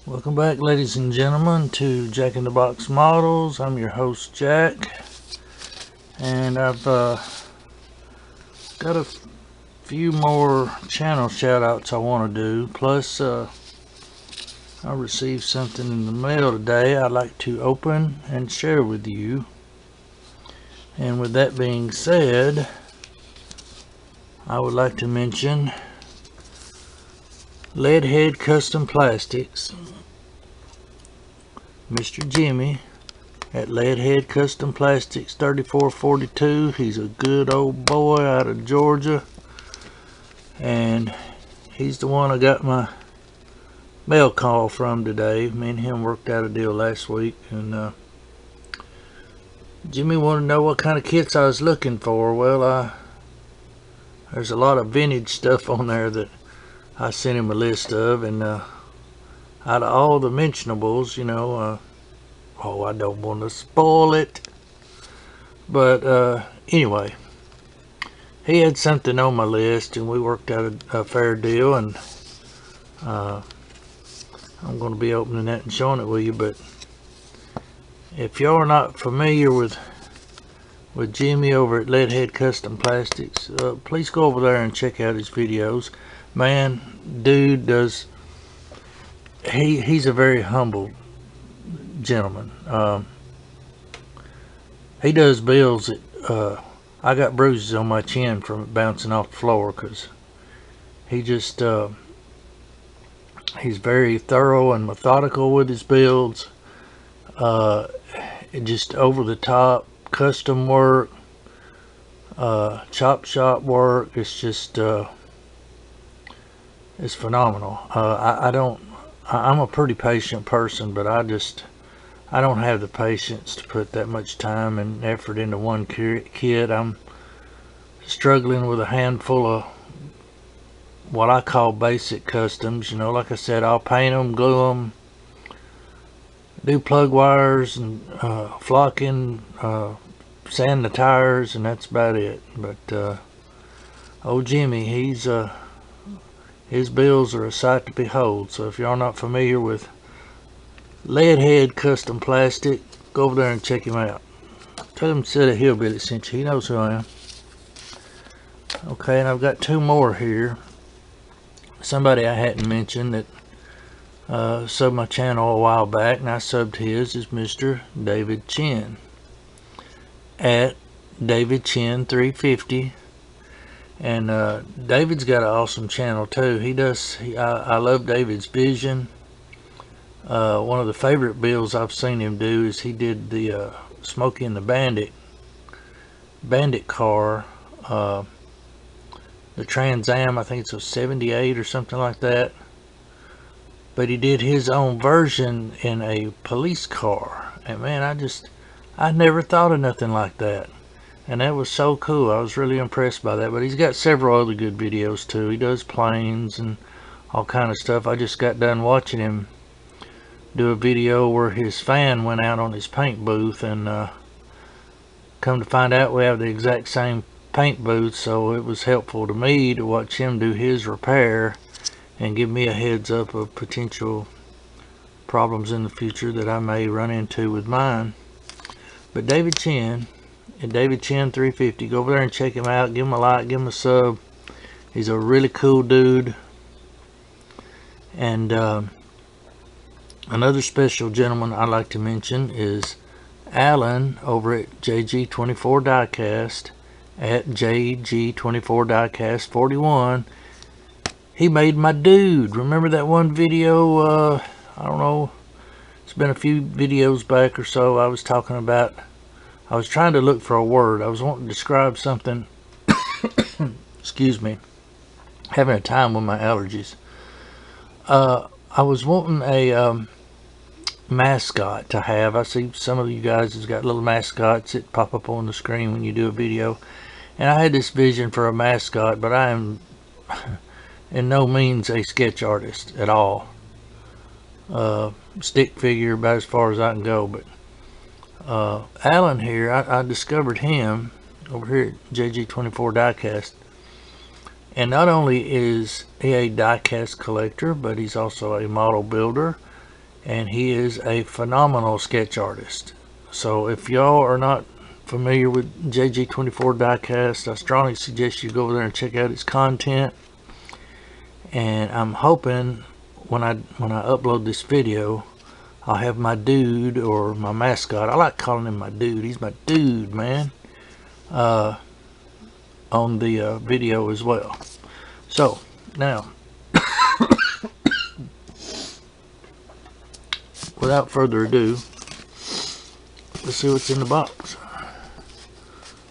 Welcome back, ladies and gentlemen, to Jack in the Box Models. I'm your host, Jack, and I've got a few more channel shout outs I want to do. Plus, I received something in the mail today I'd like to open and share with you. And with that being said, I would like to mention Leadhead Custom Plastics. Mr. Jimmy at Leadhead Custom Plastics 3442. He's a good old boy out of Georgia, and he's the one I got my mail call from today. Me and him worked out a deal last week, and Jimmy wanted to know what kind of kits I was looking for. Well, there's a lot of vintage stuff on there that I sent him a list of, and out of all the mentionables, I don't want to spoil it, but anyway, he had something on my list, and we worked out a fair deal, and I'm going to be opening that and showing it with you. But if y'all are not familiar with Jimmy over at Leadhead Custom Plastics, please go over there and check out his videos. Man, dude does, he's a very humble gentleman. He does builds that I got bruises on my chin from it bouncing off the floor, because he just he's very thorough and methodical with his builds. Just over the top custom work, chop shop work. It's just it's phenomenal. I'm a pretty patient person, but I don't have the patience to put that much time and effort into one kit. I'm struggling with a handful of what I call basic customs. Like I said, I'll paint them, glue them, do plug wires and flocking, sand the tires, and that's about it. But old Jimmy, his builds are a sight to behold. So if y'all not familiar with Leadhead Custom Plastic, go over there and check him out. Tell him City Hillbilly sent you. He knows who I am. Okay, and I've got two more here. Somebody I hadn't mentioned that subbed my channel a while back, and I subbed his, is Mr. David Chin at David Chin 350. And David's got an awesome channel too. I love David's vision. One of the favorite builds I've seen him do is he did the Smokey and the Bandit car, the Trans Am. I think it's a 78 or something like that. But he did his own version in a police car, and man, I never thought of nothing like that. And that was so cool. I was really impressed by that. But he's got several other good videos too. He does planes and all kind of stuff. I just got done watching him do a video where his fan went out on his paint booth, and come to find out we have the exact same paint booth, so it was helpful to me to watch him do his repair and give me a heads up of potential problems in the future that I may run into with mine. But David Chin at David Chin 350, go over there and check him out. Give him a like, give him a sub. He's a really cool dude. And another special gentleman I'd like to mention is Alan over at JG24 Diecast at JG24 Diecast 41. He made my dude. Remember that one video, I don't know, it's been a few videos back or so, I was talking about, I was trying to look for a word. I was wanting to describe something. Excuse me. Having a time with my allergies. I was wanting a mascot to have. I see some of you guys has got little mascots that pop up on the screen when you do a video. And I had this vision for a mascot, but I am in no means a sketch artist at all. Stick figure about as far as I can go. But Alan here, I discovered him over here at JG24 Diecast, and not only is he a diecast collector, but he's also a model builder, and he is a phenomenal sketch artist. So if y'all are not familiar with JG24 Diecast, I strongly suggest you go over there and check out his content. And I'm hoping when I upload this video, I'll have my dude, or my mascot, I like calling him my dude, he's my dude, man, on the video as well. So now without further ado, let's see what's in the box.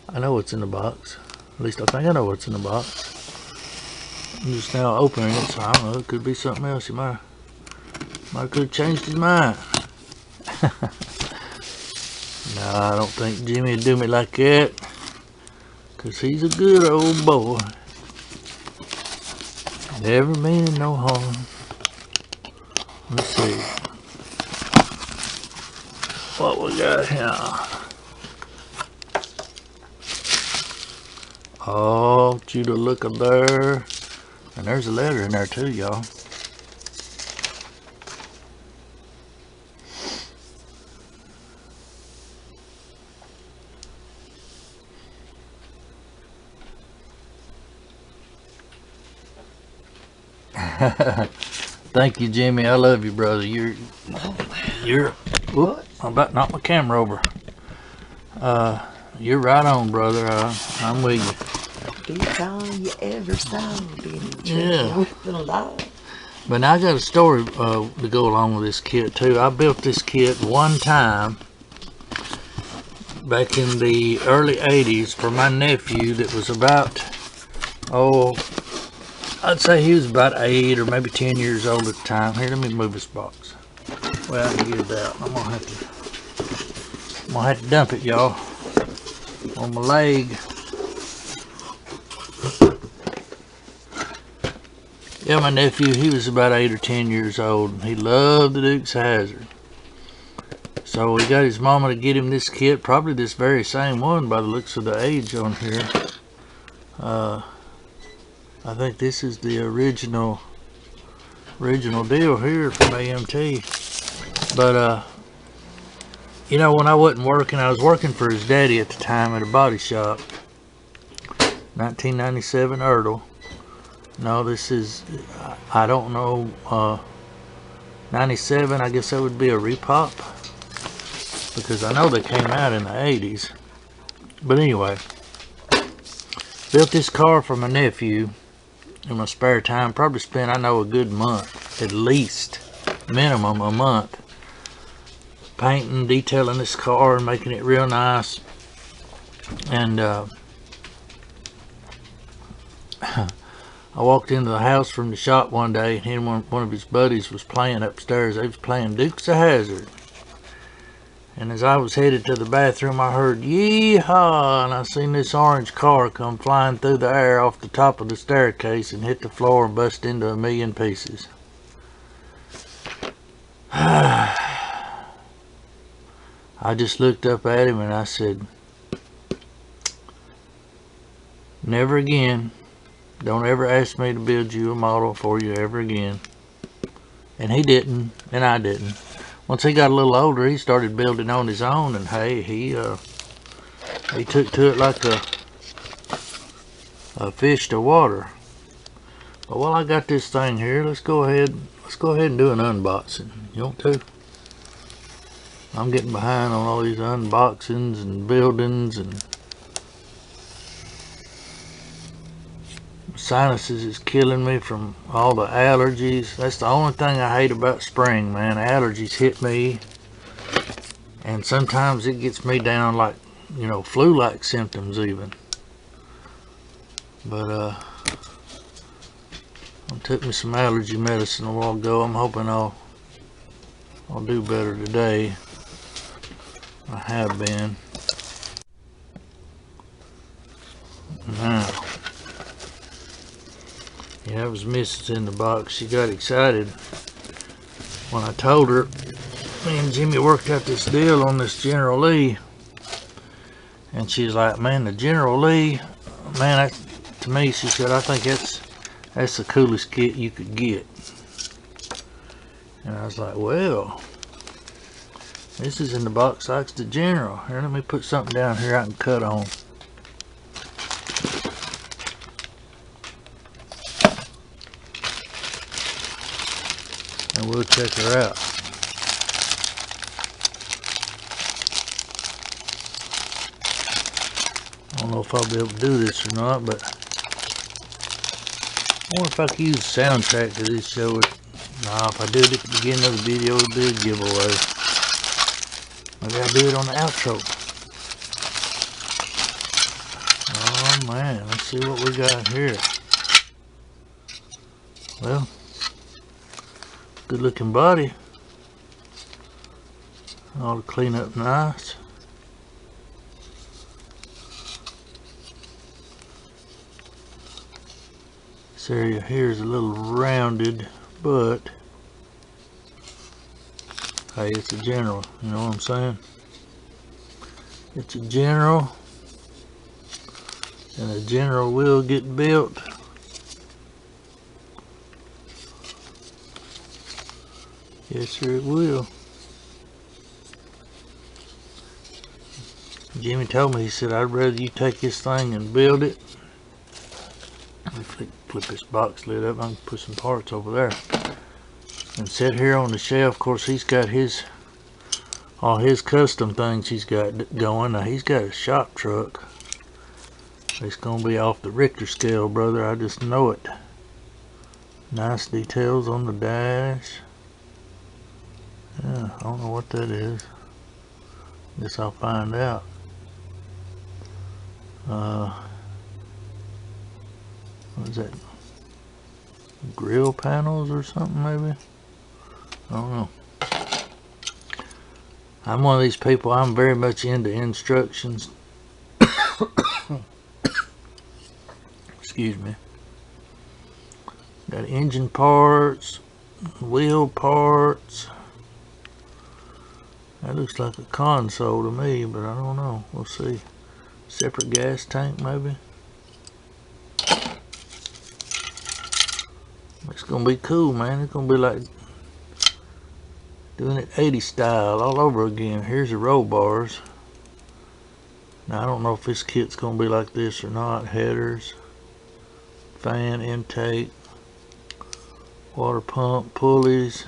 I know what's in the box. At least I think I know what's in the box. I'm just now opening it, so I don't know, it could be something else. He might could have changed his mind. No, I don't think Jimmy would do me like that, because he's a good old boy. Never meaning no harm. Let's see what we got here. Oh, you to look up there. And there's a letter in there too, y'all. Thank you, Jimmy. I love you, brother. You're whoop, I'm about to knock my camera over. You're right on, brother. I'm with you. It's all you ever saw, Benny. Yeah. Alive. But now I got a story to go along with this kit too. I built this kit one time back in the early 80s for my nephew that was about, I'd say he was about 8 or maybe 10 years old at the time. Here, let me move this box. Well, I can get it out. I'm gonna have to dump it, y'all, on my leg. Yeah, my nephew, he was about 8 or 10 years old, and he loved the Dukes of Hazzard. So we got his mama to get him this kit, probably this very same one by the looks of the age on here. I think this is the original deal here from AMT. But you know, when I wasn't working, I was working for his daddy at the time at a body shop. 1997 Ertl. No, this is, I don't know, 97, I guess that would be a repop, because I know they came out in the 80s. But anyway, built this car for my nephew in my spare time. Probably spent, I know, a good month, at least, minimum a month, painting, detailing this car and making it real nice. And I walked into the house from the shop one day, and him and one of his buddies was playing upstairs. They was playing Dukes of Hazzard. And as I was headed to the bathroom, I heard "Yee-haw!" and I seen this orange car come flying through the air off the top of the staircase and hit the floor and bust into a million pieces. I just looked up at him and I said, "Never again. Don't ever ask me to build you a model for you ever again." And he didn't, and I didn't. Once he got a little older, he started building on his own, and hey, he took to it like a fish to water. But while I got this thing here, let's go ahead and do an unboxing. You want to? I'm getting behind on all these unboxings and buildings, and sinuses is killing me from all the allergies. That's the only thing I hate about spring, man. Allergies hit me, and sometimes it gets me down like, you know, flu-like symptoms even. But I took me some allergy medicine a while ago. I'm hoping I'll do better today. I have been. Now, yeah, that was Mrs. in the box. She got excited when I told her me and Jimmy worked out this deal on this General Lee. And she's like, "Man, the General Lee, man," to me, she said, "I think that's the coolest kit you could get." And I was like, well, this is in the box like the General. Here, let me put something down here I can cut on. And we'll check her out. I don't know if I'll be able to do this or not, but I wonder if I could use the soundtrack to this show. Nah, if I do it at the beginning of the video, it'll be a giveaway. Maybe I'll do it on the outro. Oh man, let's see what we got here. Well, good looking body. All to clean up nice. This area here is a little rounded, but hey, it's a General, you know what I'm saying? It's a General, and a General will get built. Yes sir, it will. Jimmy told me, he said, I'd rather you take this thing and build it. Flip this box lid up, I can put some parts over there. And sit here on the shelf. Of course, he's got all his custom things he's got going. Now, he's got a shop truck. It's going to be off the Richter scale, brother. I just know it. Nice details on the dash. Yeah, I don't know what that is. Guess I'll find out. What is that? Grill panels or something maybe? I don't know. I'm one of these people, I'm very much into instructions. Excuse me. Got engine parts, wheel parts. That looks like a console to me, but I don't know. We'll see. Separate gas tank maybe. It's gonna be cool, man. It's gonna be like doing it 80s style all over again. Here's the roll bars. Now I don't know if this kit's gonna be like this or not. Headers, fan intake, water pump, pulleys,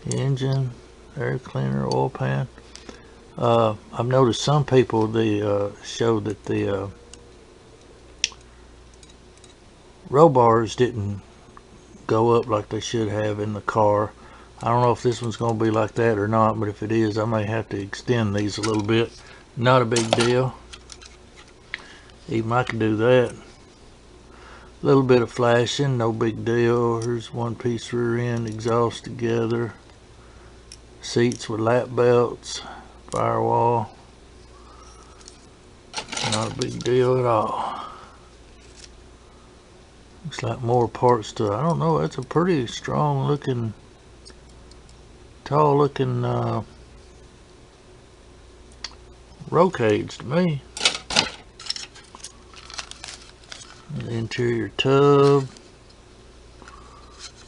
engine, air cleaner, oil pan. I've noticed some people, they show that the roll bars didn't go up like they should have in the car. I don't know if this one's going to be like that or not, but if it is, I may have to extend these a little bit. Not a big deal. Even I can do that. A little bit of flashing, no big deal. Here's one piece rear end, exhaust together. Seats with lap belts, firewall. Not a big deal at all. Looks like more parts to, I don't know, that's a pretty strong looking, tall looking roll cage to me. The interior tub,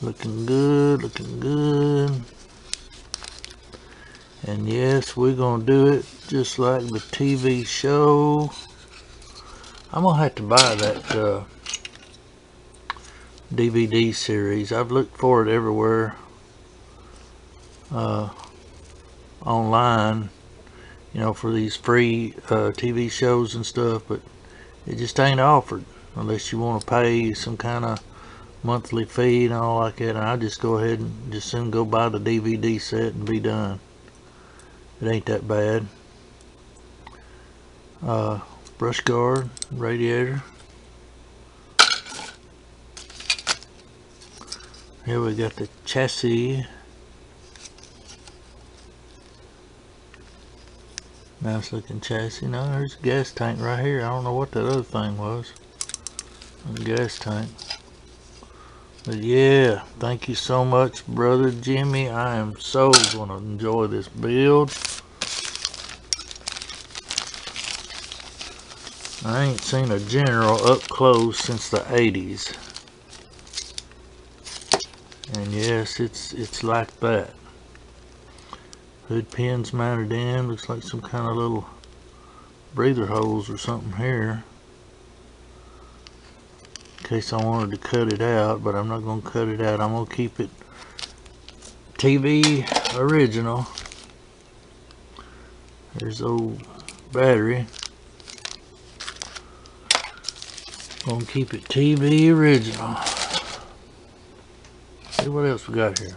looking good, looking good. And yes, we're gonna do it just like the TV show. I'm gonna have to buy that DVD series. I've looked for it everywhere online, you know, for these free TV shows and stuff, but it just ain't offered unless you want to pay some kind of monthly fee and all like that. And I just go ahead and just soon go buy the DVD set and be done. It ain't that bad. Brush guard, radiator. Here we got the chassis. Nice looking chassis. Now there's a gas tank right here. I don't know what that other thing was. A gas tank. But yeah, thank you so much, brother Jimmy. I am so going to enjoy this build. I ain't seen a General up close since the 80s. And yes, it's like that. Hood pins mounted in. Looks like some kind of little breather holes or something here. In case I wanted to cut it out, but I'm not going to cut it out. I'm going to keep it TV original. There's the old battery. Gonna keep it TV original. See what else we got here.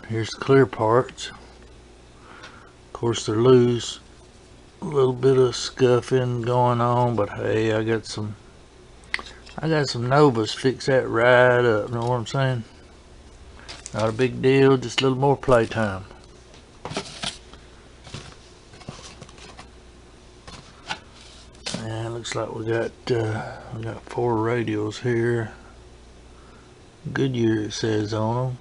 Here's the clear parts. Of course they're loose. A little bit of scuffing going on, but hey, I got some Novas. Fix that right up. Know what I'm saying? Not a big deal, just a little more playtime. And looks like we got 4 radios here. Goodyear it says on them.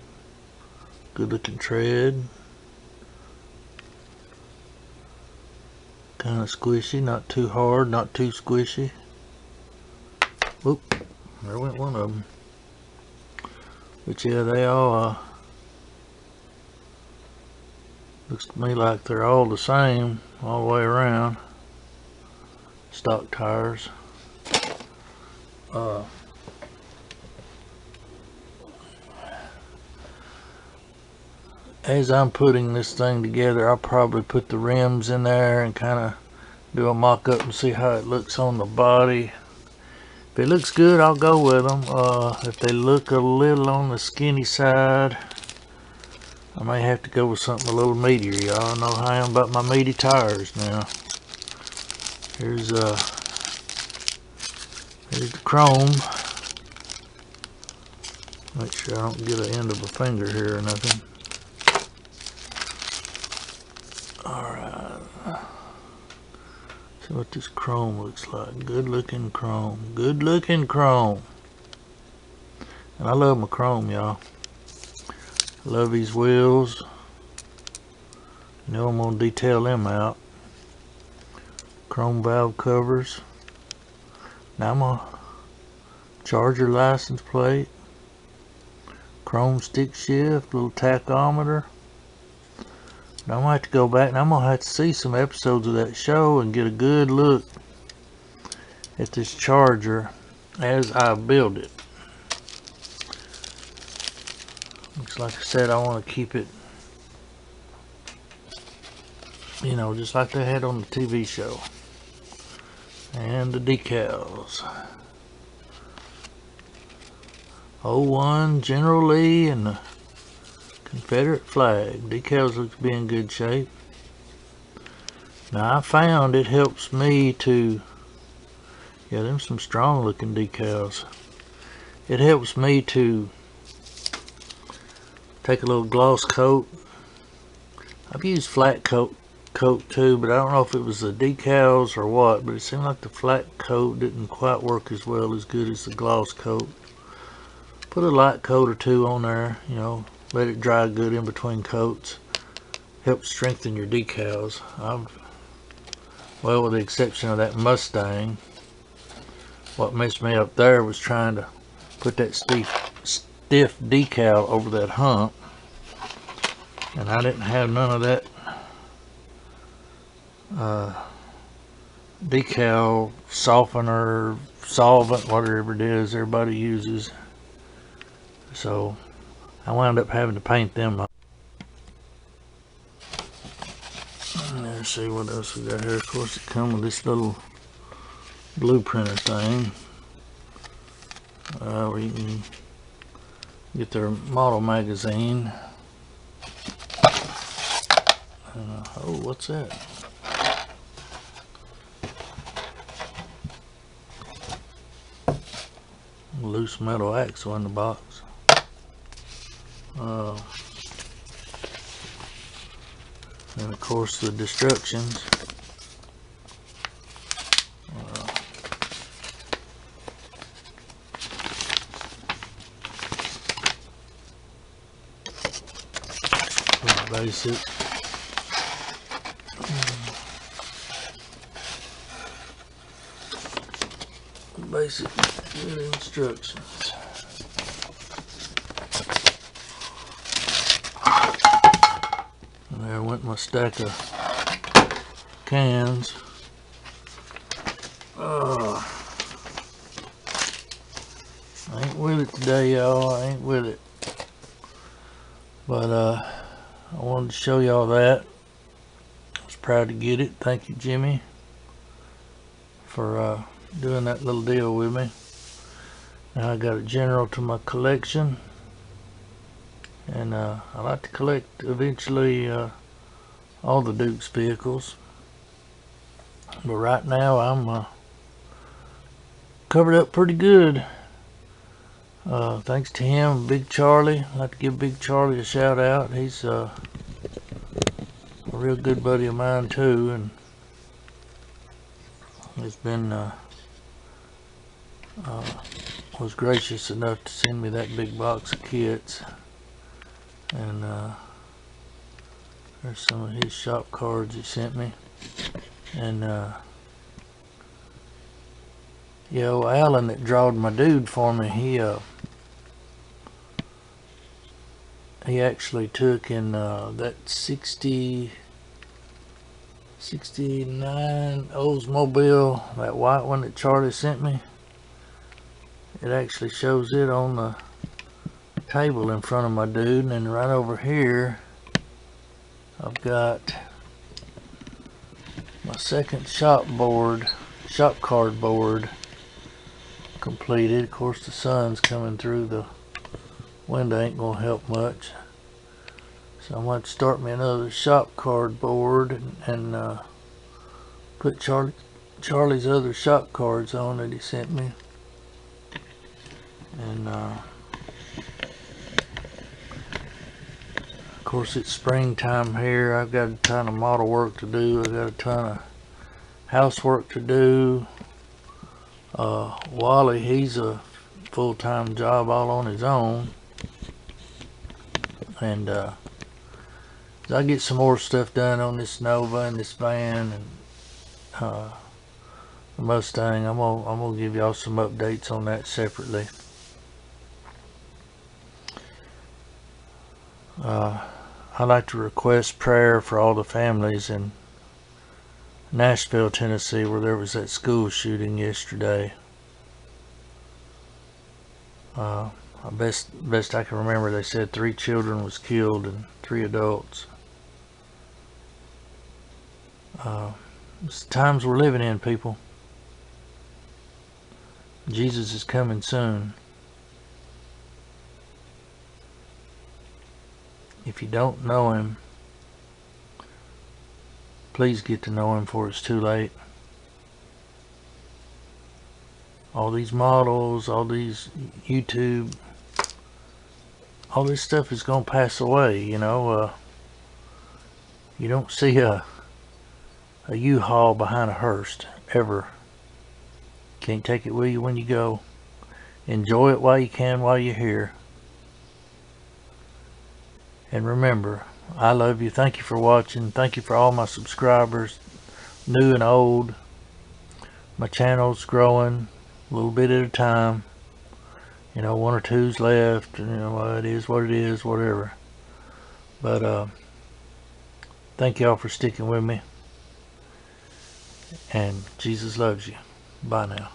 Good looking tread. Kind of squishy, not too hard, not too squishy. Oop, there went one of them. But yeah, they all looks to me like they're all the same all the way around. Stock tires. As I'm putting this thing together, I'll probably put the rims in there and kind of do a mock-up and see how it looks on the body. If it looks good, I'll go with them. If they look a little on the skinny side, I may have to go with something a little meatier. Y'all know how I am about my meaty tires now. Here's the chrome. Make sure I don't get an end of a finger here or nothing. Alright. See what this chrome looks like. Good looking chrome. Good looking chrome. And I love my chrome, y'all. Love these wheels. You know I'm going to detail them out. Chrome valve covers. Now I'm a Charger license plate. Chrome stick shift. Little tachometer. Now I'm going to have to go back and I'm going to have to see some episodes of that show and get a good look at this Charger as I build it. Looks like I said, I want to keep it, you know, just like they had on the TV show. And the decals. 01 General Lee and the Confederate flag. Decals look to be in good shape. Now I found it helps me to, yeah, them some strong looking decals. It helps me to take a little gloss coat. I've used flat coat too, but I don't know if it was the decals or what, but it seemed like the flat coat didn't quite work as well as good as the gloss coat. Put a light coat or two on there, you know, let it dry good in between coats. Helps strengthen your decals. Well, with the exception of that Mustang, what messed me up there was trying to put that stiff decal over that hump, and I didn't have none of that decal softener, solvent, whatever it is everybody uses. So I wound up having to paint them up. Let's see what else we got here. Of course it comes with this little blueprinter thing where you can get their model magazine. Oh, what's that? Loose metal axle in the box. And of course the instructions. basic. Basic good instructions. And there went my stack of cans. I ain't with it today, y'all. I ain't with it. But I wanted to show y'all that. I was proud to get it. Thank you, Jimmy, for doing that little deal with me. Now I got a general to my collection, and I like to collect eventually all the Duke's vehicles. But right now I'm covered up pretty good. Thanks to him, Big Charlie. I'd like to give Big Charlie a shout out. He's a real good buddy of mine too, and he's been was gracious enough to send me that big box of kits. And there's some of his shop cards he sent me. And yeah, Alan that drawed my dude for me, he actually took in that 69 Oldsmobile, that white one that Charlie sent me. It actually shows it on the table in front of my dude, and then right over here I've got my second shop card board completed. Of course, the sun's coming through the window, ain't gonna help much, so I'm going to start me another shop card board and put Charlie's other shop cards on that he sent me. And of course, it's springtime here. I've got a ton of model work to do. I've got a ton of housework to do. Wally, he's a full-time job all on his own. And as I get some more stuff done on this Nova and this van and the Mustang, I'm gonna give y'all some updates on that separately. I'd like to request prayer for all the families in Nashville, Tennessee, where there was that school shooting yesterday. Best I can remember, they said 3 children was killed and 3 adults. It's the times we're living in, people. Jesus is coming soon. If you don't know him, please get to know him before it's too late. All these models, all these YouTube, all this stuff is gonna pass away, you know. You don't see a U-Haul behind a hearse ever. Can't take it with you when you go. Enjoy it while you can, while you're here. And remember, I love you. Thank you for watching. Thank you for all my subscribers, new and old. My channel's growing a little bit at a time. You know, 1 or 2's left. You know, it is what it is, whatever. But thank y'all for sticking with me. And Jesus loves you. Bye now.